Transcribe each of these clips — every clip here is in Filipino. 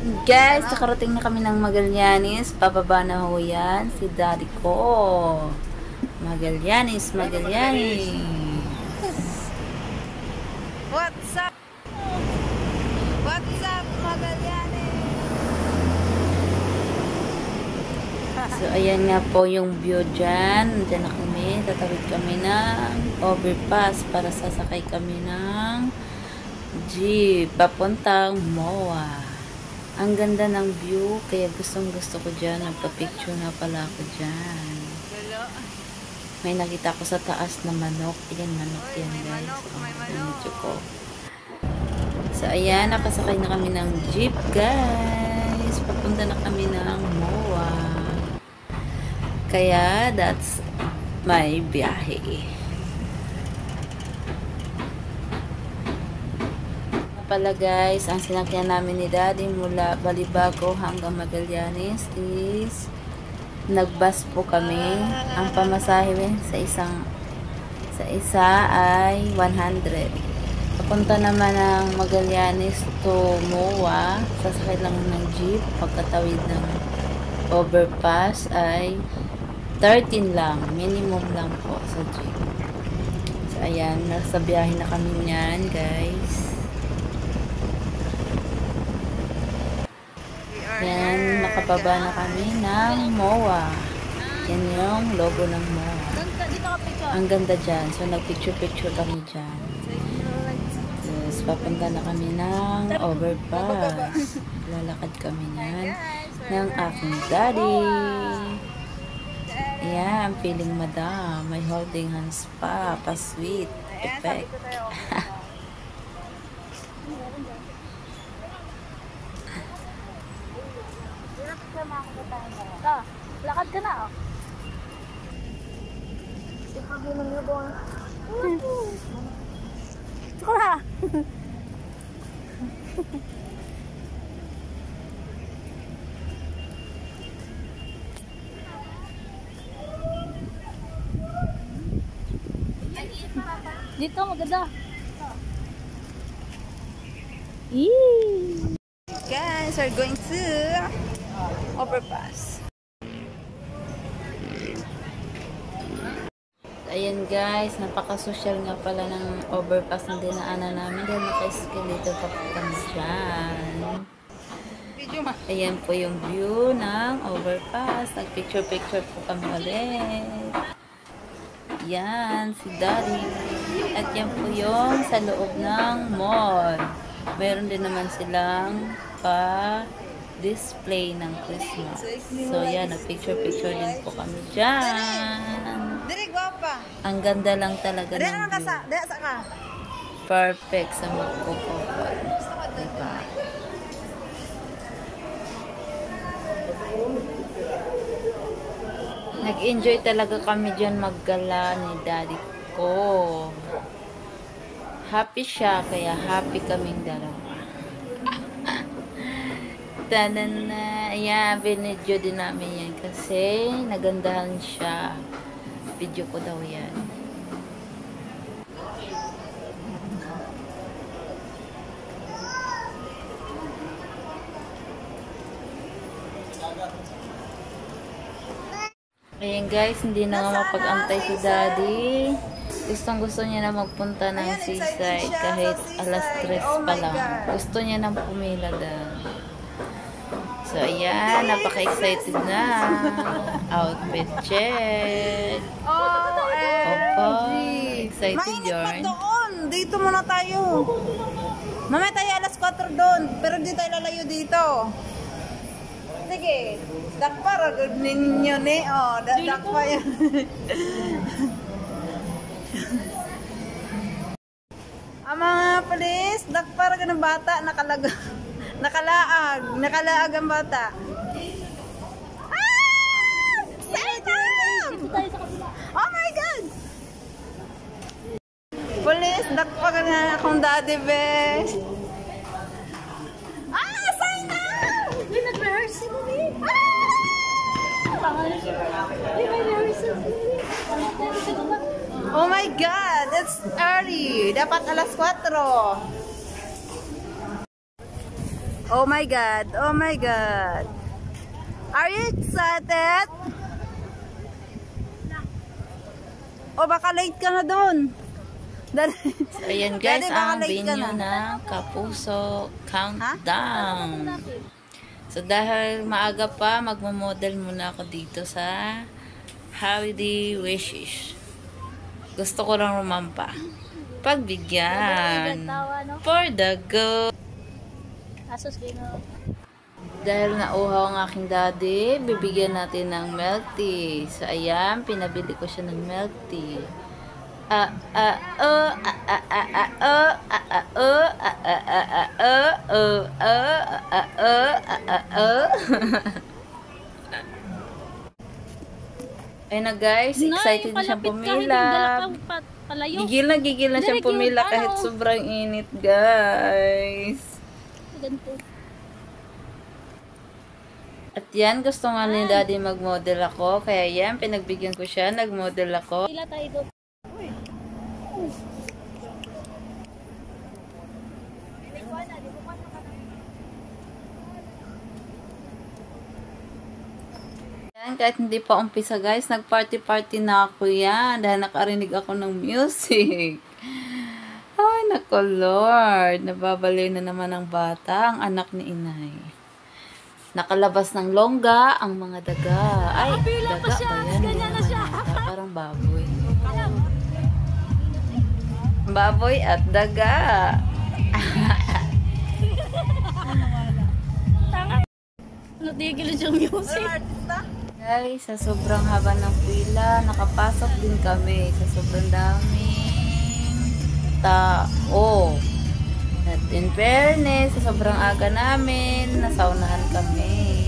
Guys, nakarating na kami ng Magallanes. Pababa na ho yan. Si daddy ko. Magallanes. What's up? What's up, Magallanes? So, ayan nga po yung view dyan. Diyan na kami. Tatawid kami ng overpass para sasakay kami ng jeep papuntang MOA. Ang ganda ng view, kaya gustong-gusto ko dyan. Nagpa-picture na pala ako dyan. May nakita ko sa taas na manok. Ayan, manok yan, guys. Medyo ko. So, ayan, nakasakay na kami ng jeep, guys. Papunta na kami ng MOA. Kaya, that's my biyahe. Pala guys, ang sinakyan namin ni daddy mula Balibago hanggang Magallanes is nagbus po kami. Ang pamasahe sa isa ay 100. Papunta naman ng Magallanes to MOA, sasakay lang ng jeep. Pagkatawid ng overpass ay 13 lang, minimum lang po sa jeep. So ayan, nasa biyahe na kami niyan guys. Yan, nakababa na kami ng MOA. Yan yung logo ng MOA. Ang ganda dyan. So, nagpicture-picture kami dyan. Yes, papunta na kami ng overpass. Lalakad kami yan ng aking daddy. Yan, feeling madam. May holding hands pa. Pa-sweet effect. Lakad ka na, oh. Ikabi mo niyo doon. Ito na. Dito, maganda. Guys, we're going to overpass. Ayan guys, napaka-social nga pala ng overpass na dinaanan namin dahil naka-escalator pa po kami dyan. Ayan po yung view ng overpass. Nag-picture-picture po kami ulit. Yan, si daddy. At yan po yung sa loob ng mall. Meron din naman silang pa-display ng Christmas. So yan, nag-picture-picture din po kami dyan. Ang ganda lang talaga ng view. Perfect sa magkukupal. Diba? Nag-enjoy talaga kami dyan maggala ni daddy ko. Happy siya, kaya happy kaming dalawa. Tanan na. Ayan, binidyo din namin yan kasi nagandahan siya. Video ko daw yan. Ayan guys, hindi na nga mapag-antay si daddy. Gustong-gusto niya na magpunta ng seaside kahit alas 3 pa lang. Gusto niya nang pumila doon. So ayan, napaka-excited na. Outfit check. Opo, excited yarn. Dito muna tayo. Mamaya tayo alas 4 doon. Pero di tayo lalayo dito. Sige. Dakpa ragod ninyo ni. Oh, dakpa yan. Ang mga polis, dakpa ragod ng bata. Nakalaag ang bata. Oh my God! Police, dakpa ka na akong daddy best. Sign up! Hindi nag-rehearse si Mami. Oh my God! It's early. Dapat alas 4. Oh my God. Oh my God. Are you excited? O baka late ka na dun. So, ayan guys, Daddy, baka ang late ka venue na. ng Kapuso Countdown. So, dahil maaga pa, magmamodel muna ako dito sa Holiday Wishes. Gusto ko lang rumampa. Pagbigyan. For the go. Dahil nauhaw ang aking daddy, bibigyan natin ng milk tea. So, ayan, pinabili ko siya ng milk tea. Ayun na guys, excited na siyang pumila. Gigil na siyang pumila kahit sobrang init guys. At yan, gusto nga ni daddy mag-model ako. Kaya yan, pinagbigyan ko siya, nag-model ako. Yan, kahit hindi pa umpisa guys, nag-party-party na ako yan. Dahil nakarinig ako ng music. Ay, nako Lord. Nababaliw na naman ang bata, ang anak ni inay. Nakalabas ng longga ang mga daga. Ay, daga ba yan? Parang baboy. Baboy at daga. Natigil yung music. Guys, sa sobrang haba ng pila, nakapasok din kami sa sobrang daming tao. At in fairness, sa sobrang aga namin, nasaunahan kami.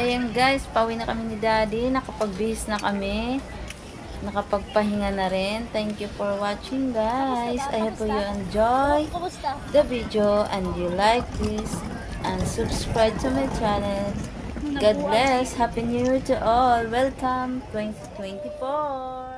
ayan guys, pauwi na kami ni Daddy. Nakapagbihis na kami. Nakapagpahinga na rin. Thank you for watching guys. I hope you enjoy Kumusta? the video and you like this and subscribe to my channel. God bless. Happy New Year to all. Welcome 2024.